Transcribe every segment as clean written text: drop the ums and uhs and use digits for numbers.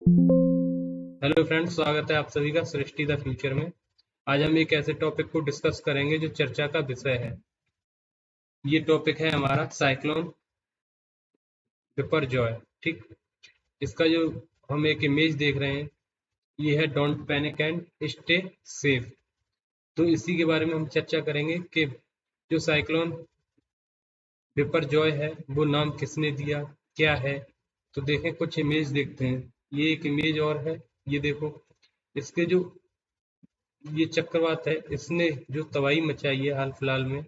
Hello friends, स्वागत है आप सभी का सृष्टि द फ्यूचर में। आज हम एक ऐसे टॉपिक को डिस्कस करेंगे जो चर्चा का विषय है। ये टॉपिक है हमारा साइक्लोन बिपरजॉय। ठीक, इसका जो हम एक इमेज देख रहे हैं, ये है don't panic and stay safe. तो इसी के बारे में हम चर्चा करेंगे कि जो साइक्लोन बिपरजॉय है वो नाम किसने दिया, क्या है। तो देखें, कुछ इमेज देखते हैं। ये एक इमेज और है, ये देखो। इसके जो ये चक्रवात है, इसने जो तबाही मचाई है हाल फिलहाल में,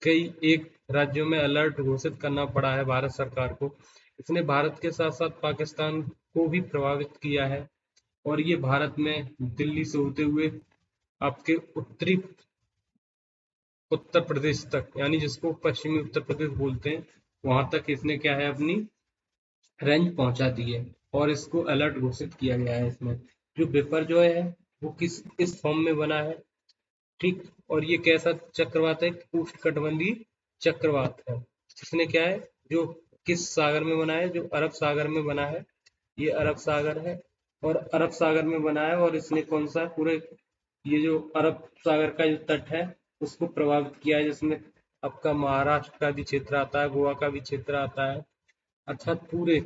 कई एक राज्यों में अलर्ट घोषित करना पड़ा है भारत सरकार को। इसने भारत के साथ साथ पाकिस्तान को भी प्रभावित किया है। और ये भारत में दिल्ली से होते हुए आपके उत्तरी उत्तर प्रदेश तक, यानी जिसको पश्चिमी उत्तर प्रदेश बोलते हैं, वहां तक इसने क्या है, अपनी रेंज पहुंचा दी है। और इसको अलर्ट घोषित किया गया है। इसमें जो बिपरजॉय है वो किस फॉर्म में बना है, ठीक। और ये कैसा चक्रवात है? उष्णकटिबंधीय चक्रवात है। इसने क्या है, जो किस सागर में बना है? जो अरब सागर में बना है। ये अरब सागर है, और अरब सागर में बना है। और इसने कौन सा पूरे ये जो अरब सागर का जो तट है उसको प्रभावित किया है, जिसमें आपका महाराष्ट्र का भी क्षेत्र आता है, गोवा का भी क्षेत्र आता है, अर्थात पूरे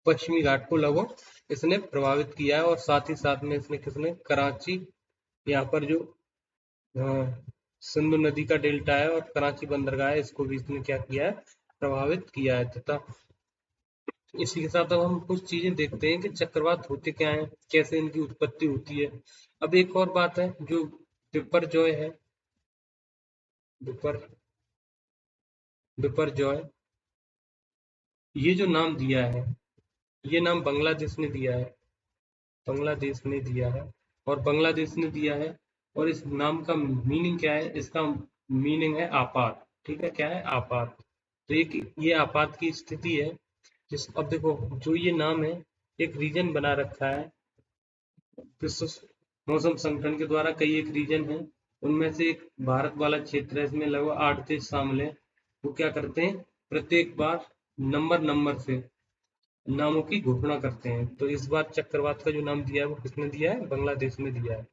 पश्चिमी घाट को लगभग इसने प्रभावित किया है। और साथ ही साथ में इसने किसने कराची, यहाँ पर जो सिंधु नदी का डेल्टा है और कराची बंदरगाह है, इसको भी इसने क्या किया है, प्रभावित किया है। तथा इसी के साथ अब हम कुछ चीजें देखते हैं कि चक्रवात होते क्या हैं, कैसे इनकी उत्पत्ति होती है। अब एक और बात है, जो बिपरजॉय है, बिपर बिपरजॉय, ये जो नाम दिया है, ये नाम बांग्लादेश ने दिया है। बांग्लादेश ने दिया है, और बांग्लादेश ने दिया है। और इस नाम का मीनिंग क्या है? इसका मीनिंग है आपात। ठीक है, क्या है? आपात। तो ये आपात की स्थिति है। जिस अब देखो, जो ये नाम है, एक रीजन बना रखा है विश्व मौसम संगठन के द्वारा। कई एक रीजन है, उनमें से एक भारत वाला क्षेत्र है। इसमें लगभग 8 देश शामिल है। वो क्या करते हैं, प्रत्येक बार नंबर नंबर से नामों की घोषणा करते हैं। तो इस बार चक्रवात का जो नाम दिया है वो किसने दिया है? बांग्लादेश ने दिया है।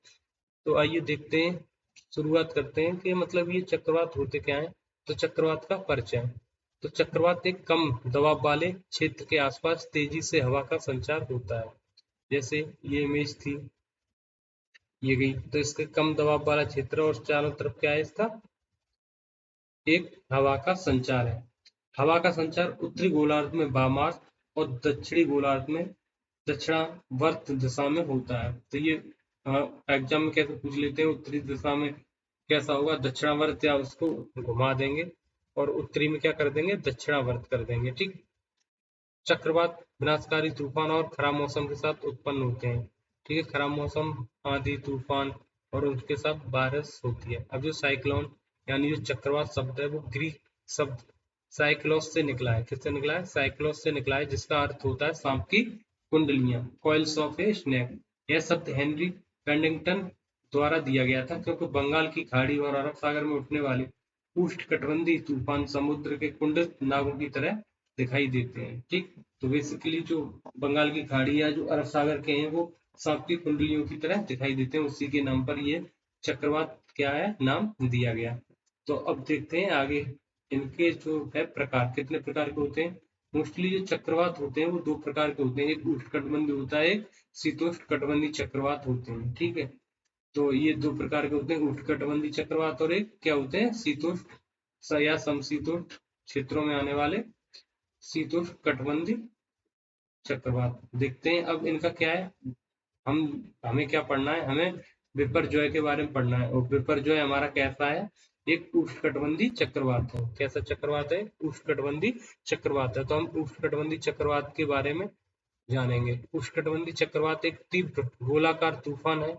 तो आइए देखते हैं, शुरुआत करते हैं कि मतलब ये चक्रवात होते क्या है। तो चक्रवात का परिचय। तो चक्रवात एक कम दबाव वाले क्षेत्र के आसपास तेजी से हवा का संचार होता है। जैसे ये इमेज थी, ये गई, तो इसके कम दबाव वाला क्षेत्र और चारों तरफ क्या है इसका, एक हवा का संचार है। हवा का संचार उत्तरी गोलार्ध में वामार्थ और दक्षिणी गोलार्ध में दक्षिणावर्त दिशा में होता है। तो ये एग्जाम में कैसे पूछ लेते हैं, उत्तरी दिशा में कैसा होगा, दक्षिणावर्त, या उसको घुमा देंगे और उत्तरी में क्या कर देंगे, दक्षिणावर्त कर देंगे। ठीक। चक्रवात विनाशकारी तूफान और खराब मौसम के साथ उत्पन्न होते हैं। ठीक है, खराब मौसम, आंधी तूफान, और उसके साथ बारिश होती है। अब जो साइक्लोन यानी जो चक्रवात शब्द है वो ग्रीक शब्द साइक्लोस से निकला है। किससे निकला है? साइक्लोस से निकला है, जिसका अर्थ होता है सांप की कुंडलियां, कॉइल्स ऑफ ए स्नेक। यह शब्द हेनरी पेडिंगटन द्वारा दिया गया था, क्योंकि बंगाल की खाड़ी और अरब सागर में उठने वाले उष्णकटिबंधीय तूफान समुद्र के कुंडलित नागों की तरह दिखाई देते हैं। ठीक। तो बेसिकली जो बंगाल की खाड़ी या जो अरब सागर के हैं वो सांप की कुंडलियों की तरह दिखाई देते हैं। उसी के नाम पर ये चक्रवात क्या है, नाम दिया गया। तो अब देखते हैं आगे, इनके जो है प्रकार, कितने प्रकार के होते हैं। मोस्टली जो चक्रवात होते हैं वो दो प्रकार के होते हैं, एक उष्णकटिबंधीय होता है, एक शीतोष्णकटिबंधीय चक्रवात होते हैं। ठीक है, तो ये दो प्रकार के होते हैं, उष्णकटिबंधीय चक्रवात और एक क्या होते हैं, शीतोष्ण या समशीतोष्ण क्षेत्रों में आने वाले शीतोष्णकटिबंधीय चक्रवात। देखते हैं अब इनका क्या है। हम हमें क्या पढ़ना है, हमें बिपरजॉय के बारे में पढ़ना है। और बिपरजॉय हमारा कैसा है, एक उष्णकटिबंधीय चक्रवात है। कैसा चक्रवात है? उष्णकटिबंधीय चक्रवात है। तो हम उष्णकटिबंधीय चक्रवात के बारे में जानेंगे। उष्णकटिबंधीय चक्रवात एक तीव्र गोलाकार तूफान है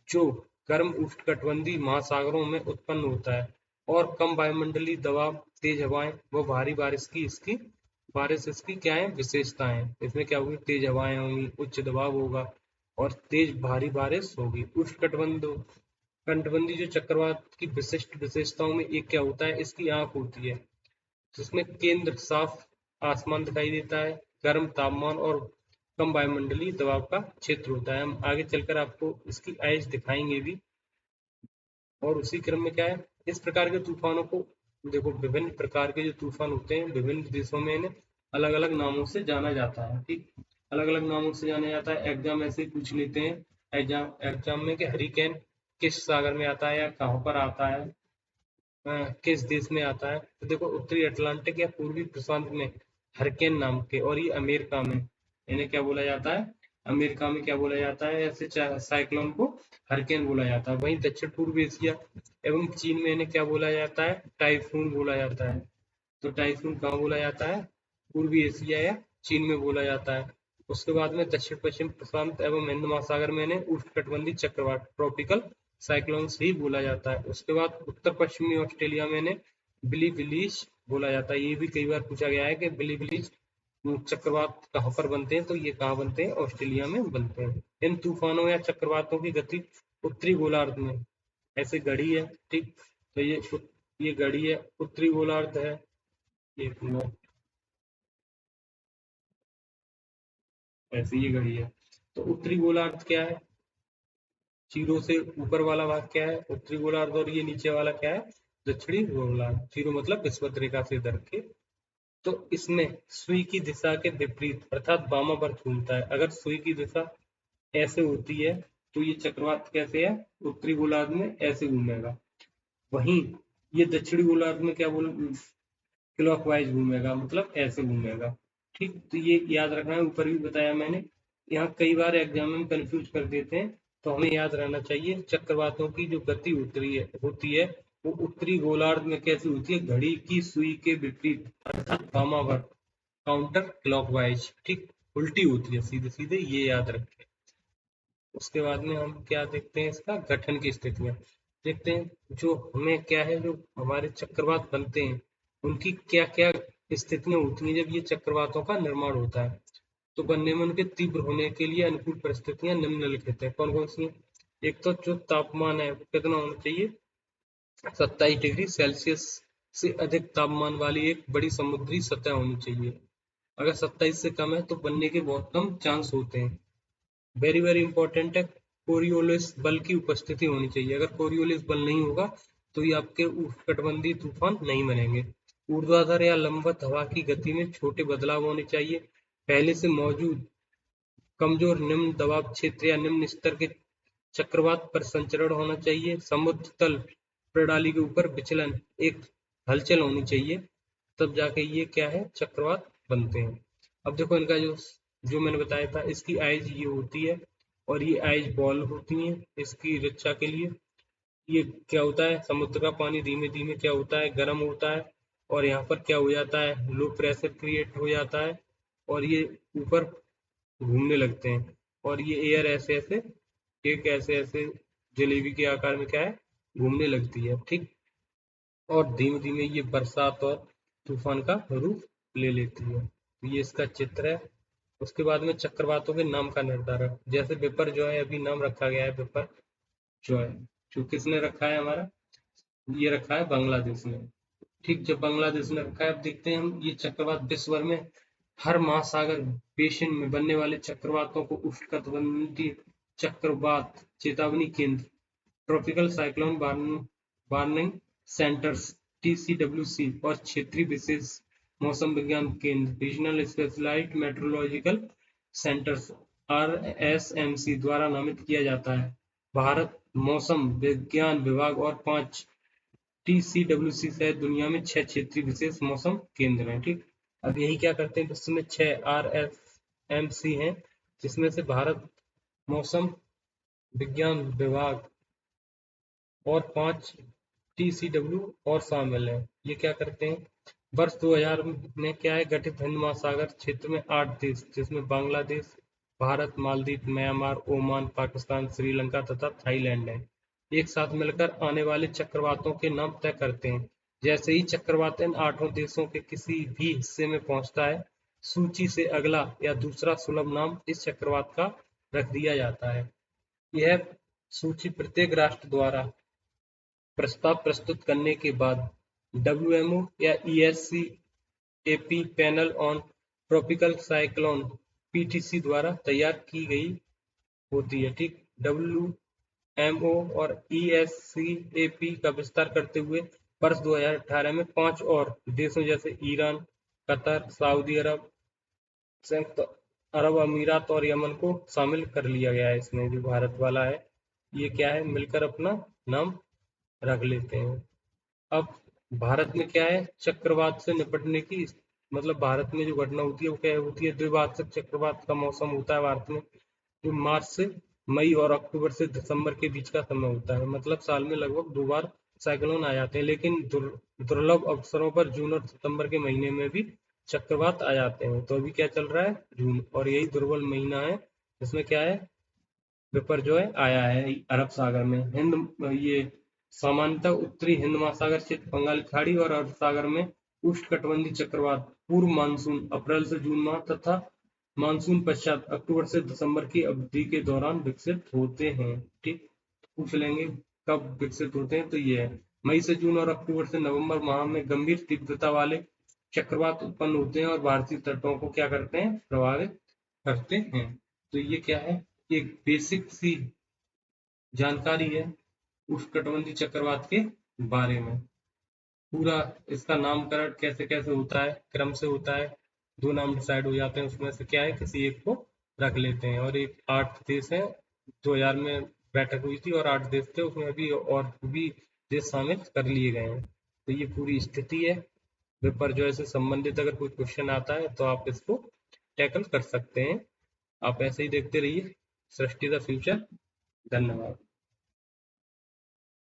जो गर्म उष्णकटिबंधीय महासागरों में उत्पन्न होता है। और कम वायुमंडलीय दबाव, तेज हवाएं व भारी बारिश इसकी क्या है, विशेषताएं। इसमें क्या होगी, तेज हवाएं होंगी, उच्च दबाव होगा, और तेज भारी बारिश होगी। उष्णकटिबंधीय जो चक्रवात की विशिष्ट विशेषताओं में एक क्या होता है, इसकी आंख होती है, जिसमें केंद्र साफ आसमान दिखाई देता है, गर्म तापमान और कम वायुमंडलीय दबाव का क्षेत्र होता है। हम आगे चलकर आपको इसकी आइज दिखाएंगे भी। और उसी क्रम में क्या है, इस प्रकार के तूफानों को देखो, विभिन्न प्रकार के जो तूफान होते हैं विभिन्न देशों में इन्हें अलग अलग नामों से जाना जाता है। ठीक, अलग अलग नामों से जाना जाता है। एग्जाम ऐसे ही पूछ लेते हैं एग्जाम में कि हरिकेन किस सागर में आता है या कहाँ पर आता है, किस देश में आता है। तो देखो, उत्तरी अटलांटिक या पूर्वी प्रशांत में हरिकेन नाम के, और ये अमेरिका में इन्हें क्या बोला जाता है, अमेरिका में क्या बोला जाता है, ऐसे साइक्लोन को हरिकेन बोला जाता है। वहीं दक्षिण पूर्व एशिया एवं चीन में इन्हें क्या बोला जाता है, टाइफून बोला जाता है। तो टाइफून कहाँ बोला जाता है, पूर्वी एशिया या चीन में बोला जाता है। उसके बाद में दक्षिण पश्चिम प्रशांत एवं हिंद महासागर में इन्हें उष्णकटिबंधीय चक्रवात ट्रॉपिकल साइक्लोन्स ही बोला जाता है। उसके बाद उत्तर पश्चिमी ऑस्ट्रेलिया में इन्हें बिली विलीज बोला जाता है। ये भी कई बार पूछा गया है कि बिली विलीज चक्रवात कहाँ पर बनते हैं, तो ये कहाँ बनते हैं, ऑस्ट्रेलिया में बनते हैं। इन तूफानों या चक्रवातों की गति उत्तरी गोलार्ध में ऐसे घड़ी है। ठीक, तो ये घड़ी है, उत्तरी गोलार्ध है। एक मिनट, ऐसे ये घड़ी है। तो उत्तरी गोलार्ध क्या है, जीरो से ऊपर वाला भाग क्या है, उत्तरी गोलार्ध, और ये नीचे वाला क्या है, दक्षिणी गोलार्ध। जीरो मतलब विषुवत रेखा से इधर के। तो इसमें सुई की दिशा के विपरीत अर्थात वामावर्त घूमता है। अगर सुई की दिशा ऐसे होती है तो ये चक्रवात कैसे है, उत्तरी गोलार्ध में ऐसे घूमेगा। वहीं ये दक्षिणी गोलार्ध में क्या बोल, क्लॉकवाइज घूमेगा, मतलब ऐसे घूमेगा। ठीक, तो ये याद रखना है। ऊपर भी बताया मैंने, यहाँ कई बार एग्जाम में कंफ्यूज कर देते हैं, तो हमें याद रहना चाहिए चक्रवातों की जो गति होती है वो उत्तरी गोलार्ध में कैसे होती है, घड़ी की सुई के विपरीत अर्थात वामावर्त, काउंटर क्लॉकवाइज। ठीक, उल्टी होती है सीधे सीधे, ये याद रखें। उसके बाद में हम क्या देखते हैं, इसका गठन की स्थितियां देखते हैं। जो हमें क्या है, जो हमारे चक्रवात बनते हैं उनकी क्या क्या स्थितियां होती हैं जब ये चक्रवातों का निर्माण होता है। तो बनने में उनके तीव्र होने के लिए अनुकूल परिस्थितियां निम्नलिखित है। कौन कौन सी हैं, एक तो जो तापमान है वो कितना होना चाहिए, 27 डिग्री सेल्सियस से अधिक तापमान वाली एक बड़ी समुद्री सतह होनी चाहिए। अगर 27 से कम है तो बनने के बहुत कम चांस होते हैं। वेरी वेरी इंपॉर्टेंट है, कोरियोलिस बल की उपस्थिति होनी चाहिए। अगर कोरियोलिस बल नहीं होगा तो ये आपके उष्णकटिबंधीय तूफान नहीं बनेंगे। ऊर्ध्वाधर या लंबवत हवा की गति में छोटे बदलाव होने चाहिए। पहले से मौजूद कमजोर निम्न दबाव क्षेत्र या निम्न स्तर के चक्रवात पर संचरण होना चाहिए। समुद्र तल प्रणाली के ऊपर विचलन, एक हलचल होनी चाहिए, तब जाके ये क्या है, चक्रवात बनते हैं। अब देखो इनका जो मैंने बताया था, इसकी आइज ये होती है और ये आइज बॉल होती है इसकी रक्षा के लिए। ये क्या होता है, समुद्र का पानी धीमे धीमे क्या होता है, गर्म होता है, और यहाँ पर क्या हो जाता है, लो प्रेशर क्रिएट हो जाता है, और ये ऊपर घूमने लगते हैं। और ये एयर ऐसे ऐसे, एक ऐसे ऐसे जलेबी के आकार में क्या है, घूमने लगती है। ठीक, और धीमे धीमे ये बरसात और तूफान का रूप ले लेती है। तो ये इसका चित्र है। उसके बाद में चक्रवातों के नाम का निर्धारण, जैसे विपर जो है अभी नाम रखा गया है, विपर जो है, जो किसने रखा है, हमारा ये रखा है बांग्लादेश ने। ठीक, जब बांग्लादेश ने रखा है, अब देखते हैं हम ये चक्रवात विश्व भर में हर महासागर बेसिन में बनने वाले चक्रवातों को उष्णकटिबंधीय चक्रवात चेतावनी केंद्र, tropical cyclone warning centres (TCWC) और क्षेत्रीय विशेष मौसम विज्ञान केंद्र regional specialised meteorological centres (RSMC) द्वारा नामित किया जाता है। भारत मौसम विज्ञान विभाग और 5 TCWC सहित दुनिया में 6 क्षेत्रीय विशेष मौसम केंद्र हैं। ठीक, अब यही क्या करते हैं, विश्व में 6 RSMC हैं, जिसमें से भारत मौसम विज्ञान विभाग और 5 TCW और शामिल है। ये क्या करते हैं, वर्ष 2000 में क्या है, गठित हिंद महासागर क्षेत्र में 8 देश, जिसमें बांग्लादेश, भारत, मालदीव, म्यांमार, ओमान, पाकिस्तान, श्रीलंका तथा थाईलैंड है, एक साथ मिलकर आने वाले चक्रवातों के नाम तय करते हैं। जैसे ही चक्रवात इन 8 देशों के किसी भी हिस्से में पहुंचता है, सूची से अगला या दूसरा सुलभ नाम इस चक्रवात का रख दिया जाता है। यह सूची प्रत्येक राष्ट्र द्वारा प्रस्ताव प्रस्तुत करने के बाद WMO या ESCAP panel on tropical cyclone PTC द्वारा तैयार की गई होती है। ठीक, WMO और ESCAP का विस्तार करते हुए वर्ष 2018 में 5 और देशों जैसे ईरान, कतर, सऊदी अरब, संयुक्त अरब अमीरात और यमन को शामिल कर लिया गया है। इसमें जो भारत वाला है, ये क्या है, मिलकर अपना नाम रख लेते हैं। अब भारत में क्या है, चक्रवात से निपटने की, मतलब भारत में जो घटना होती है वो क्या होती है, द्विवार्षिक चक्रवात का मौसम होता है भारत में, जो मार्च से मई और अक्टूबर से दिसंबर के बीच का समय होता है। मतलब साल में लगभग 2 बार साइक्लोन आ जाते हैं, लेकिन दुर्लभ अवसरों पर जून और सितंबर के महीने में भी चक्रवात आ जाते हैं। तो अभी क्या चल रहा है, जून, और यही दुर्बल महीना है जिसमें क्या है, विपर्जय आया है अरब सागर में। ये सामान्यतः उत्तरी हिंद महासागर क्षेत्र, बंगाल की खाड़ी और अरब सागर में उष्णकटिबंधीय चक्रवात पूर्व मानसून अप्रैल से जून माह तथा मानसून पश्चात अक्टूबर से दिसंबर की अवधि के दौरान विकसित होते हैं। ठीक, पूछ लेंगे कब विकसित होते हैं, तो ये है मई से जून और अक्टूबर से नवंबर माह में गंभीर तीव्रता वाले चक्रवात उत्पन्न होते हैं और भारतीय तटों को क्या करते हैं, प्रभावित करते हैं। तो ये क्या है, एक बेसिक सी जानकारी है उष्णकटिबंधीय चक्रवात के बारे में। पूरा इसका नामकरण कैसे कैसे होता है, क्रम से होता है, 2 नाम डिसाइड हो जाते हैं, उसमें से क्या है, किसी एक को रख लेते हैं। और एक 8 देश है, 2000 में बैठक हुई थी और 8 देश थे, उसमें अभी और भी देश शामिल कर लिए गए हैं। तो ये पूरी स्थिति है। विपर्जय से संबंधित अगर कोई क्वेश्चन आता है तो आप इसको टैकल कर सकते हैं। आप ऐसे ही देखते रहिए सृष्टि द फ्यूचर। धन्यवाद।